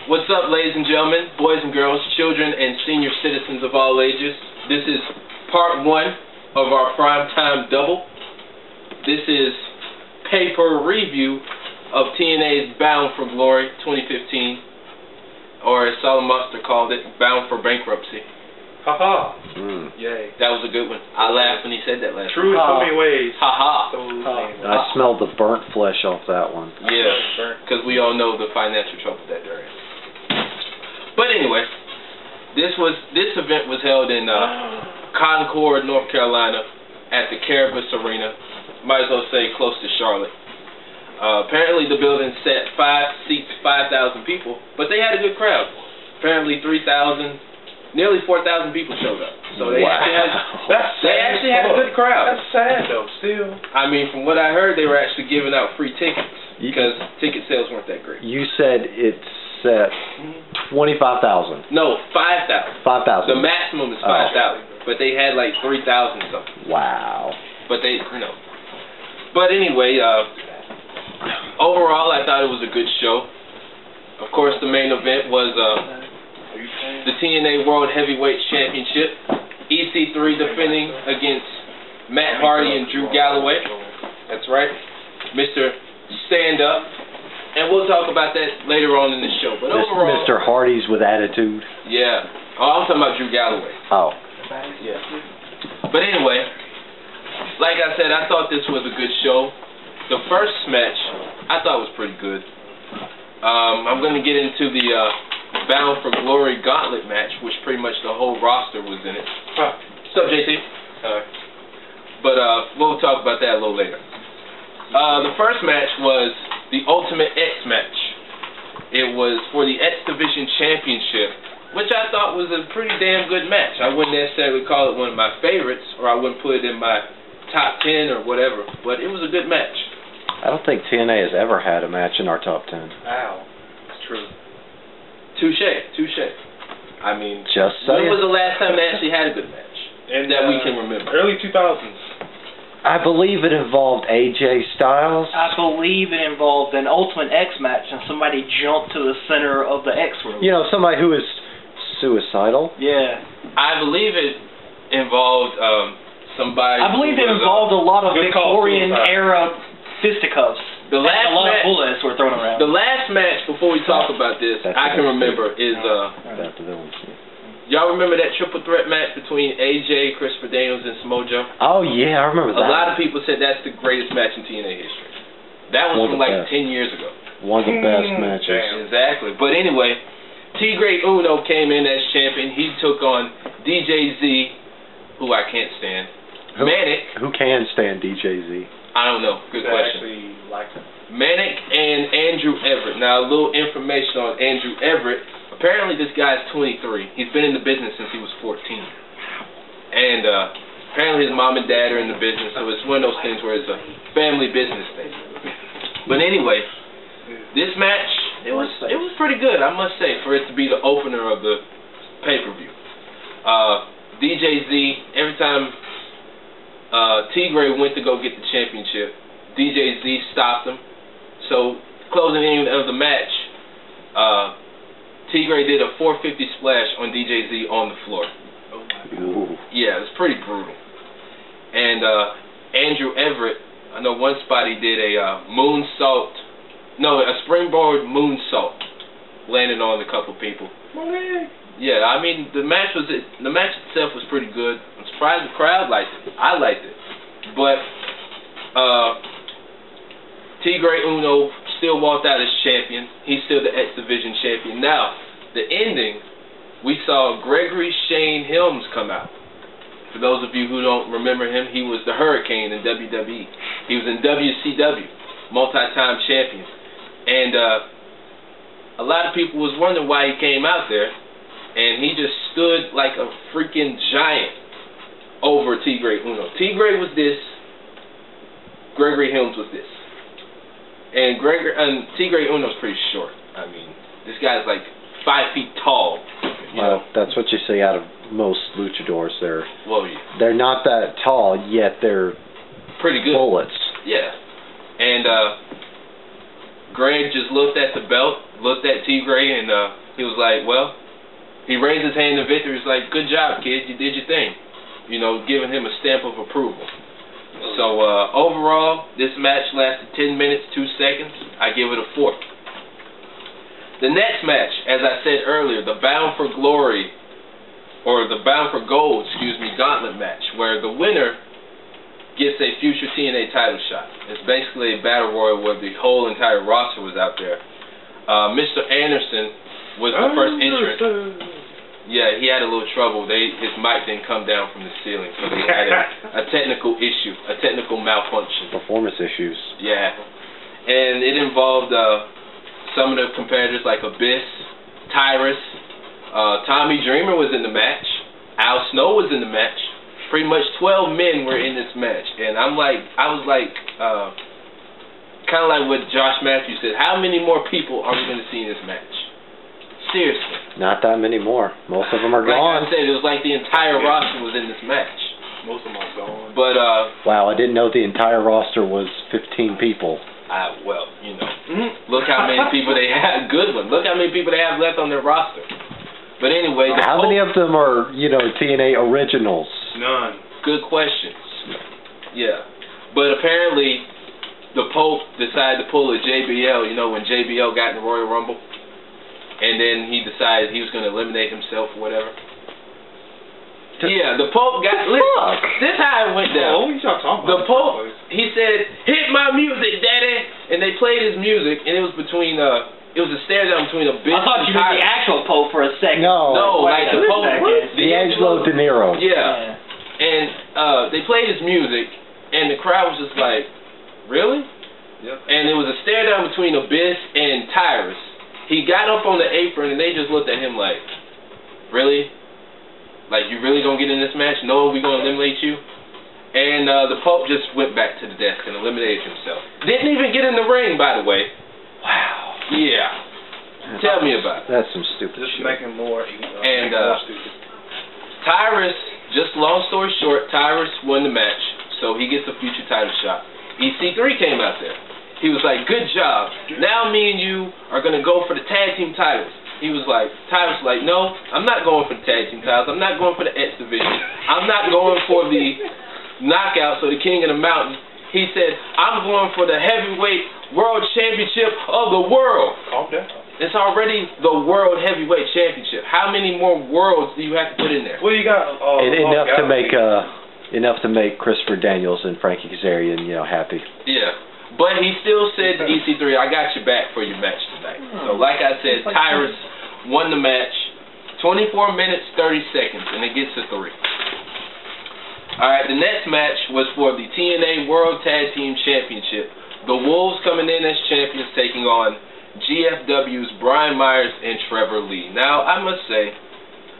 What's up, ladies and gentlemen, boys and girls, children and senior citizens of all ages? This is part 1 of our primetime double. This is paper review of TNA's Bound for Glory 2015, or as Solomon Monster called it, Bound for Bankruptcy. Haha. Yay. That was a good one. I laughed when he said that last True in so many ways. Haha. I smelled the burnt flesh off that one. Yeah, because we all know the financial trouble that they're in. But anyway, this event was held in Concord, North Carolina, at the Caribus Arena. Might as well say close to Charlotte. Apparently the building sat 5,000 people, but they had a good crowd. Apparently 3,000. Nearly 4,000 people showed up. So they actually had a good crowd. That's sad though, still. I mean, from what I heard, they were actually giving out free tickets because ticket sales weren't that great. You said it's at 25,000. No, 5,000. 5,000. The maximum is 5,000, but they had like 3,000 something. Wow. But they, But anyway, overall, I thought it was a good show. Of course, the main event was the TNA World Heavyweight Championship. EC3 defending against Matt Hardy and Drew Galloway. That's right. Mr. Stand Up. And we'll talk about that later on in the show. But overall, Mr. Hardy's with attitude. Yeah. Oh, I'm talking about Drew Galloway. Oh. Yeah. But anyway, like I said, I thought this was a good show. The first match, I thought was pretty good. I'm going to get into the Bound for Glory Gauntlet Match, which pretty much the whole roster was in it. What's up, JT? But we'll talk about that a little later. The first match was the Ultimate X match. It was for the X Division Championship, which I thought was a pretty damn good match. I wouldn't necessarily call it one of my favorites, or I wouldn't put it in my top 10 or whatever, but it was a good match. I don't think TNA has ever had a match in our top 10. Ow. It's true. Touche. I mean, just saying. When was the last time they actually had a good match that we can remember? Early 2000s. I believe it involved AJ Styles. I believe it involved an Ultimate X match and somebody jumped to the center of the X room. You know, somebody who is suicidal. Yeah. I believe it involved somebody. I believe it involved a lot of Victorian era fisticuffs. The last a lot match, of bullets were thrown around. The last match before we talk about this, I can remember is y'all remember that triple threat match between AJ, Christopher Daniels, and Samoa Joe? Oh yeah, I remember that. A lot of people said that's the greatest match in TNA history. That was from like 10 years ago. One of the best matches. Exactly. But anyway, T-Great Uno came in as champion. He took on DJ Z, who I can't stand. Manic. Who can stand DJ Z? I don't know. Good question. Manic and Andrew Everett. Now, a little information on Andrew Everett. Apparently, this guy's 23. He's been in the business since he was 14. And apparently, his mom and dad are in the business, so it's one of those things where it's a family business thing. But anyway, this match, it was pretty good, I must say, for it to be the opener of the pay-per-view. DJ Z, every time T-Gray went to go get the championship, DJ Z stopped him. So, closing in of the match, T-Gray did a 450 splash on DJ Z on the floor. Ooh. Yeah, it was pretty brutal. And Andrew Everett, I know one spot he did a springboard moonsault, landing on a couple people. Yeah, I mean the match itself was pretty good. I'm surprised the crowd liked it. I liked it, but T-Gray Uno still walked out as champion. He's still the X Division champion. Now, the ending, we saw Gregory Shane Helms come out. For those of you who don't remember him, he was the Hurricane in WWE. He was in WCW, multi-time champion. And a lot of people was wondering why he came out there. And he just stood like a freaking giant over T-Gray Uno. T-Gray was this, Gregory Helms was this. And T-Gray Uno's pretty short. I mean, this guy's like 5 feet tall. Well, that's what you see out of most luchadors. Yeah. They're not that tall, yet they're pretty good bullets. Yeah. And Greg just looked at the belt, looked at Tigre, and he was like, well, he raised his hand in victory. He's like, good job, kid. You did your thing. You know, giving him a stamp of approval. So, overall, this match lasted 10 minutes, 2 seconds. I give it a 4. The next match, as I said earlier, the Bound for Glory, or the Bound for Gold, Gauntlet Match, where the winner gets a future TNA title shot. It's basically a battle royal where the whole entire roster was out there. Mr. Anderson was the first entrant. Yeah, he had a little trouble. His mic didn't come down from the ceiling, so they had a technical issue, a technical malfunction. Performance issues. Yeah. And it involved some of the competitors like Abyss, Tyrus, Tommy Dreamer was in the match, Al Snow was in the match. Pretty much 12 men were in this match. And I was like, kind of like what Josh Matthews said, how many more people are we going to see in this match? Seriously. Not that many more. Most of them are like gone. Like I said, it was like the entire roster was in this match. Most of them are gone. But, wow, I didn't know the entire roster was 15 people. Well, you know, look how many people they have. Good one. Look how many people they have left on their roster. But anyway, how many of them are, you know, TNA originals? None. Good questions. Yeah. But apparently, the Pope decided to pull a JBL, you know, when JBL got in the Royal Rumble. And then he decided he was going to eliminate himself or whatever. Yeah, the Pope got... This how it went down. What are you talking about? The Pope, he said, hit my music, daddy. And they played his music, and it was between... it was a stare down between Abyss I thought you meant the actual Pope for a second. No, like the Pope. D'Angelo De Niro. Yeah. And they played his music, and the crowd was just like, really? Yep. And it was a stare down between Abyss and Tyrus. He got up on the apron, and they just looked at him like, really? Like, you really gonna get in this match knowing we're gonna eliminate you? And the Pope just went back to the desk and eliminated himself. Didn't even get in the ring, by the way. Wow. Yeah. Tell me about it. That's some stupid Just shit. making more. And more stupid. Tyrus, just long story short, Tyrus won the match, so he gets a future title shot. EC3 came out there. He was like, good job. Now me and you are going to go for the tag team titles. He was like, Tyrus was like, no, I'm not going for the tag team titles. I'm not going for the X division. I'm not going for the knockouts or the King of the Mountain. He said, I'm going for the heavyweight world championship of the world. Calm down. It's already the world heavyweight championship. How many more worlds do you have to put in there? Well, you got enough to make Christopher Daniels and Frankie Kazarian, you know, happy. Yeah. But he still said to EC3, I got your back for your match tonight. So like I said, Tyrus won the match, 24 minutes, 30 seconds, and it gets a 3. Alright, the next match was for the TNA World Tag Team Championship. The Wolves coming in as champions, taking on GFW's Brian Myers and Trevor Lee. Now, I must say,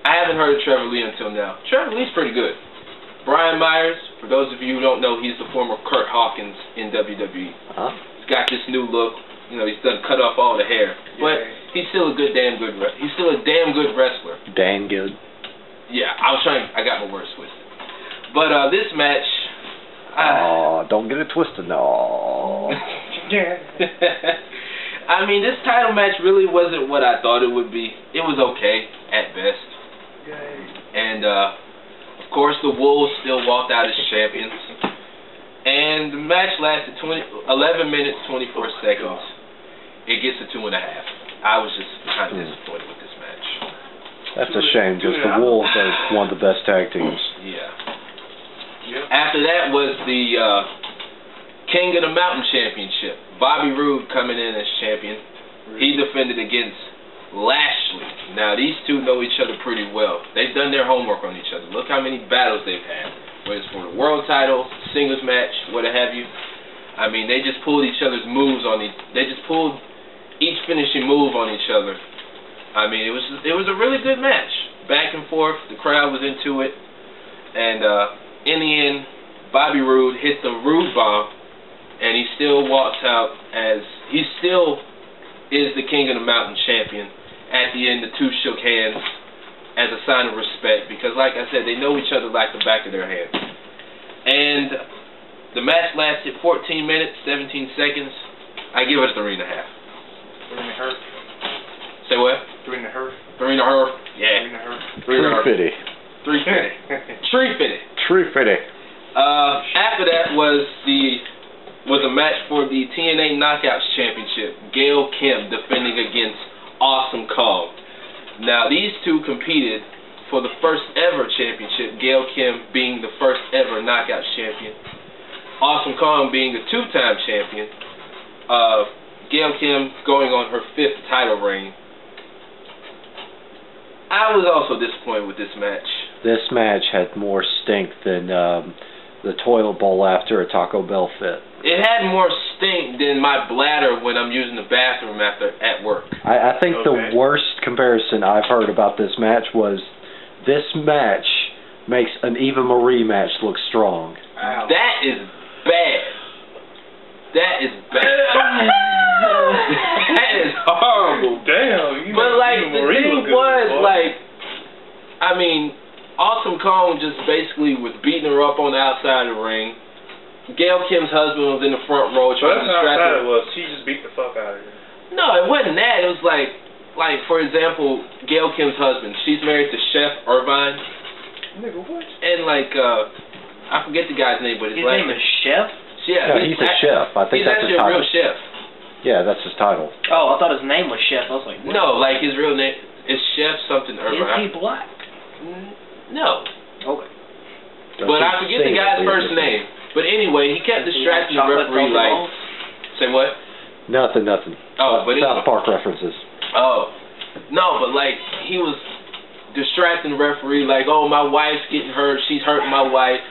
I haven't heard of Trevor Lee until now. Trevor Lee's pretty good. Brian Myers, for those of you who don't know, he's the former Kurt Hawkins in WWE. He's got this new look. You know, he's done cut off all the hair. But he's still a damn good wrestler. Damn good. Yeah, I got my words twisted. But this match... don't get it twisted, no. I mean, this title match really wasn't what I thought it would be. It was okay, at best. And, of course, the Wolves still walked out as champions. And the match lasted 11 minutes, 24 seconds. It gets a 2.5. I was just kind of disappointed with this match. That's a shame, because the Wolves are one of the best tag teams. Yeah. After that was the King of the Mountain Championship. Bobby Roode coming in as champion. He defended against Lashley. Now, these two know each other pretty well. They've done their homework on each other. Look how many battles they've had. Whether it's for the world title, singles match, what have you. I mean, they just pulled each other's moves on they just pulled each finishing move on each other. I mean, it was a really good match. Back and forth. The crowd was into it. And in the end, Bobby Roode hit the Roode bomb, and he still walks out as he still is the King of the Mountain champion. At the end, the two shook hands as a sign of respect because, like I said, they know each other like the back of their hands. And the match lasted 14 minutes, 17 seconds. I give it a 3.5. Three and a half. Say what? 3 and a half. 3 and a half. 3 Yeah. and a half. 3 and a half. 350. 350. 350. 350. After that was a match for the TNA Knockouts Championship. Gail Kim defending against Awesome Kong. Now these two competed for the first ever championship. Gail Kim being the first ever Knockouts champion. Awesome Kong being the 2-time champion. Gail Kim going on her 5th title reign. I was also disappointed with this match. This match had more stink than the toilet bowl after a Taco Bell fit. It had more stink than my bladder when I'm using the bathroom at work. I think the worst comparison I've heard about this match was this match makes an Eva Marie match look strong. Ow. That is bad. That is bad. That is horrible. Damn. But like the thing was like, I mean, Awesome Kong just basically was beating her up on the outside of the ring. Gail Kim's husband was in the front row trying to distract her. It was. She just beat the fuck out of her. No, it wasn't that. It was like for example, Gail Kim's husband. She's married to Chef Irvine. Nigga, what? And like, I forget the guy's name, but his name is Chef? Yeah, no, he's a chef. I think he's that's his actually a title. real chef. Yeah, that's his title. Oh, I thought his name was Chef. I was like, what? No, like his real name is Chef something Irvine. Is he black? No. Okay. But I forget the guy's first name. But anyway, he kept distracting the referee like... Say what? Nothing. Oh, but South Park references. Oh. No, but like, he was distracting the referee like, oh, my wife's getting hurt, she's hurting my wife,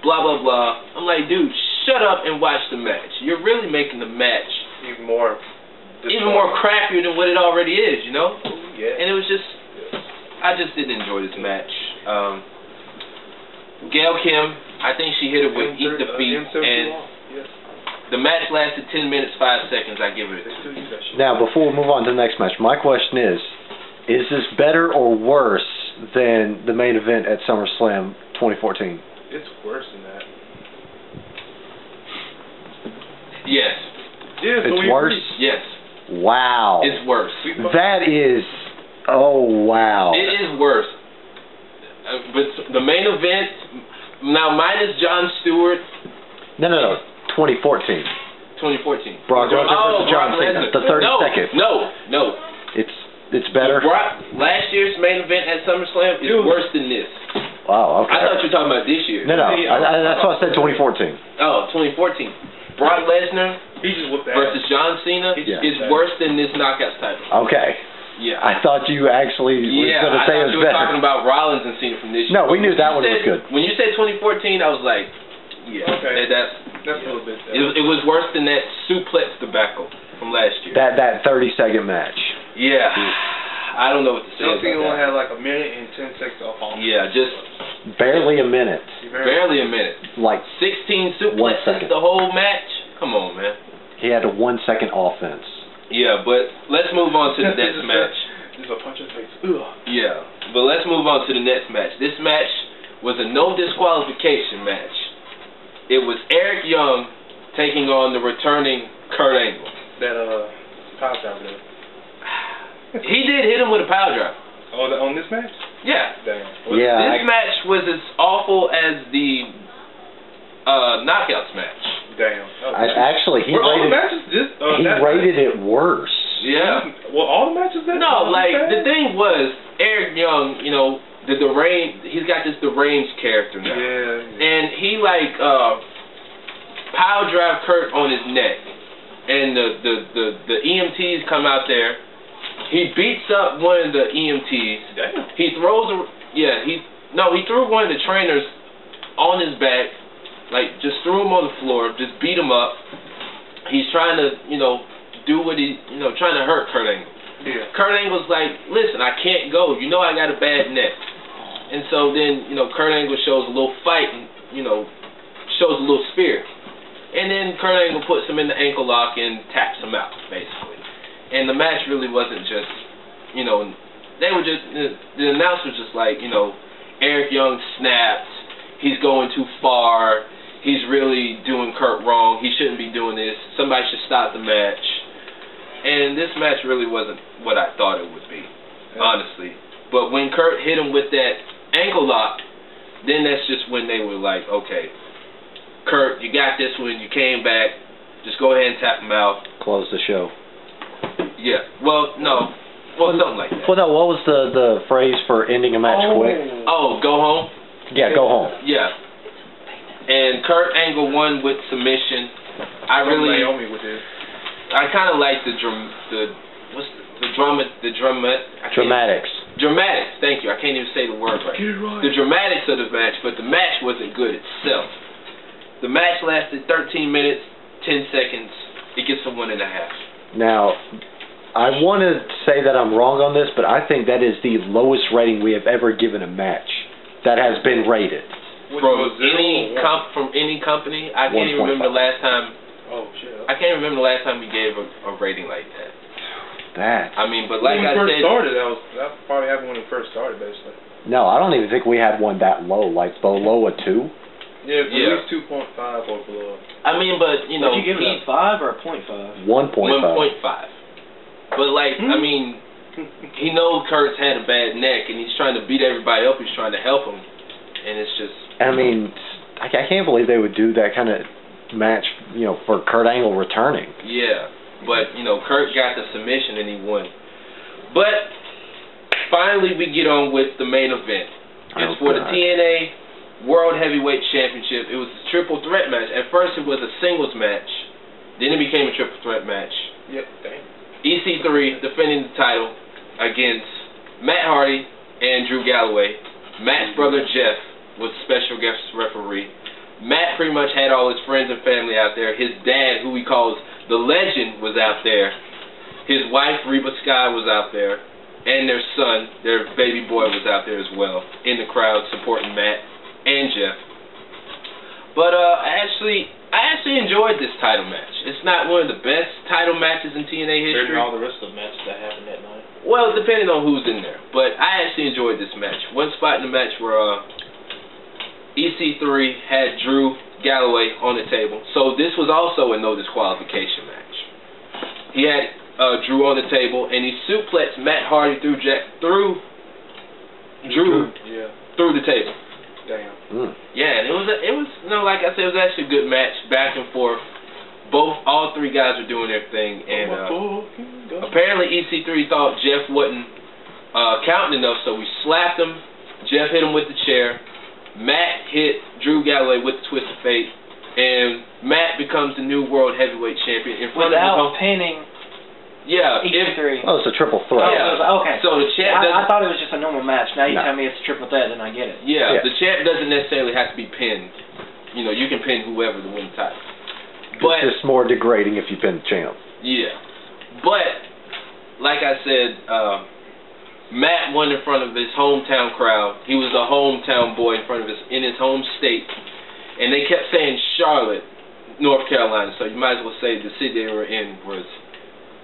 blah, blah, blah. I'm like, dude, shut up and watch the match. You're really making the match Even more crappier than what it already is, you know? Yeah. And it was just... I just didn't enjoy this match. Gail Kim, I think she hit it with Eat the Feet, and the match lasted 10 minutes, 5 seconds. I give it a 2. Now, before we move on to the next match, my question is this better or worse than the main event at SummerSlam 2014? It's worse than that. Yes. It's worse? Yes. Wow. It's worse. That is... Oh, wow. It is worse. But the main event, now minus Jon Stewart. No. 2014. 2014. Brock Lesnar versus John Cena. The 30 seconds. No. It's better? Last year's main event at SummerSlam is worse than this. Wow, okay. I thought you were talking about this year. No. That's why I said 2014. Oh, 2014. Brock Lesnar versus John Cena is worse than this Knockouts title. Okay. Yeah. I thought you actually were going to say it was you were better. talking about Rollins and Cena from this year. No, we knew that one was good. When you said 2014, I was like, yeah. Okay. That's a little bit. It was worse than that suplex debacle from last year. That 30-second match. Yeah. I don't know what to say about that. only had like a minute and 10 seconds off on. Yeah, just... Barely a minute. Barely a minute. Like 16 suplexes the whole match? Come on, man. He had a 1-second offense. Yeah, but let's move on to the next match. Just a punch in the face. Yeah, but let's move on to the next match. This match was a no disqualification match. It was Eric Young taking on the returning Kurt Angle. That power driver there. He did hit him with a power driver. Oh, on this match? Yeah. Damn. This match was as awful as the Knockouts match. Damn. Actually, he rated it worse. Yeah. Well, all the matches that? No, like, the thing was, Eric Young, you know, he's got this deranged character now. Yeah. And he, like, power drive Kurt on his neck. And the EMTs come out there. He beats up one of the EMTs. Damn. He throws he threw one of the trainers on his back. Like, just threw him on the floor, just beat him up. He's trying to, do what trying to hurt Kurt Angle. Yeah. Kurt Angle's like, listen, I can't go. You know I got a bad neck. And so then, Kurt Angle shows a little fight and, shows a little spirit. And then Kurt Angle puts him in the ankle lock and taps him out, basically. And the match really wasn't just, they were just, the announcer was just like, Eric Young snapped. He's going too far. He's really doing Kurt wrong. He shouldn't be doing this. Somebody should stop the match. And this match really wasn't what I thought it would be, honestly. But when Kurt hit him with that ankle lock, then that's just when they were like, okay, Kurt, you got this one. You came back. Just go ahead and tap him out. Close the show. Yeah. Well, no. Well, something like that. Well, no, what was the phrase for ending a match quick? Oh, go home? Yeah, go home. Yeah. And Kurt Angle won with submission. I Naomi with this. I kind of like Dramatics. Dramatics, thank you. I can't even say the word right. Get it right. The dramatics of the match, but the match wasn't good itself. The match lasted 13 minutes, 10 seconds. It gets a 1.5. Now, I want to say that I'm wrong on this, but I think that is the lowest rating we have ever given a match that has been rated. From any company. I can't even remember the last time. Oh shit! I can't remember the last time we gave a rating like that. I mean, but like when I we said, first started, that probably happened when we first started, basically. No, I don't even think we had one that low, like below a 2. Yeah, at least 2.5 or below. I mean, but you know, did you give it a 5 or a 0.5? 1.5. 1.5. But like, I mean, he knows Kurt's had a bad neck, and he's trying to beat everybody up. He's trying to help him, and it's just. I mean, I can't believe they would do that kind of match, you know, for Kurt Angle returning. Yeah, but you know, Kurt got the submission and he won. But finally, we get on with the main event. It's for the TNA World Heavyweight Championship. It was a triple threat match. At first, it was a singles match. Then it became a triple threat match. Yep. Damn. EC3 defending the title against Matt Hardy and Drew Galloway. Matt's brother Jeff was special guest referee. Matt pretty much had all his friends and family out there. His dad, who he calls the Legend, was out there. His wife, Reba Sky, was out there. And their son, their baby boy, was out there as well, in the crowd supporting Matt and Jeff. But I actually enjoyed this title match. It's not one of the best title matches in TNA history. Better than all the rest of the matches that happened that night. Well, depending on who's in there. But I actually enjoyed this match. One spot in the match where EC3 had Drew Galloway on the table. So this was also a no disqualification match. He had Drew on the table, and he suplexed Matt Hardy through Drew through the table. Damn. Yeah, and it was you know, like I said, it was actually a good match, back and forth. All three guys were doing their thing, and apparently EC3 thought Jeff wasn't counting enough, so we slapped him. Jeff hit him with the chair. Matt hit Drew Galloway with the Twist of Fate, and Matt becomes the new World Heavyweight Champion in front of his home. Pinning. Yeah, EC3. Oh, it's a triple threat. Yeah. Okay. So the champ. I thought it was just a normal match. Now you tell me it's a triple threat, then I get it. Yeah, the champ doesn't necessarily have to be pinned. You know, you can pin whoever to win the title. But it's just more degrading if you pin the champ. Yeah, but like I said, Matt won in front of his hometown crowd. He was a hometown boy in his home state, and they kept saying Charlotte, North Carolina. So you might as well say the city they were in was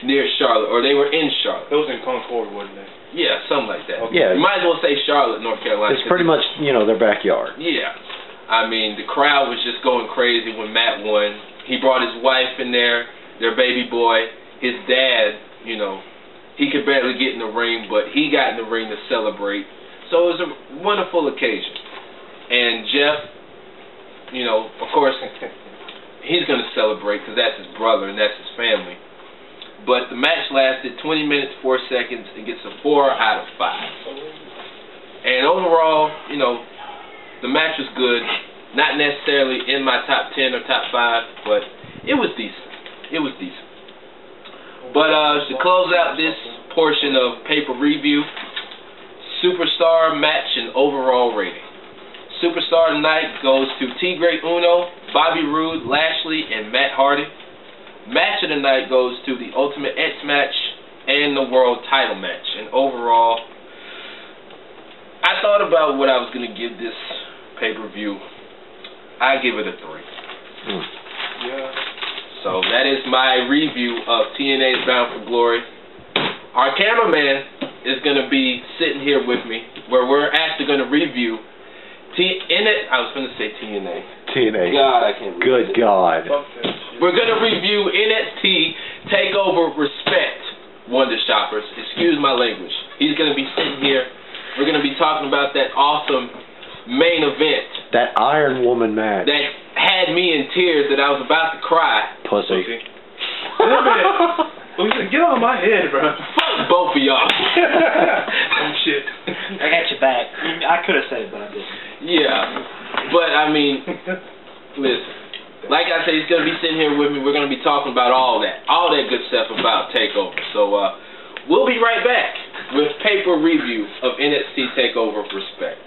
near Charlotte, or they were in Charlotte. It was in Concord, wasn't it? Yeah, something like that. Okay. Yeah, you might as well say Charlotte, North Carolina. It's pretty much, you know, their backyard. Yeah, I mean the crowd was just going crazy when Matt won. He brought his wife in there, their baby boy, his dad. You know, he could barely get in the ring, but he got in the ring to celebrate. So it was a wonderful occasion. And Jeff, you know, of course, he's going to celebrate because that's his brother and that's his family. But the match lasted 20 minutes, 4 seconds. It gets a 4 out of 5. And overall, you know, the match was good. Not necessarily in my top 10 or top 5, but it was decent. It was decent. But to close out this portion of paper review, Superstar match and overall rating. Superstar tonight goes to Tigre Uno, Bobby Roode, Lashley, and Matt Hardy. Match of the night goes to the Ultimate X match and the World Title match. And overall, I thought about what I was going to give this pay-per-view. I give it a 3. Yeah. So that is my review of TNA's Bound for Glory. Our cameraman is going to be sitting here with me, where we're actually going to review I was going to say TNA. TNA. God, I can't believe Good God. Fuck that shit. We're going to review NXT TakeOver Respect, Wonder Shoppers. Excuse my language. He's going to be sitting here. We're going to be talking about that awesome main event. That Iron Woman match. That had me in tears that I was about to cry. Pussy. Get out of my head, bro. Fuck both of y'all. Oh, shit. I got your back. I could have said it, but I didn't. Yeah. But, I mean, listen. Like I said, he's going to be sitting here with me. We're going to be talking about all that good stuff about TakeOver. So, we'll be right back with paper review of NXT TakeOver Respect.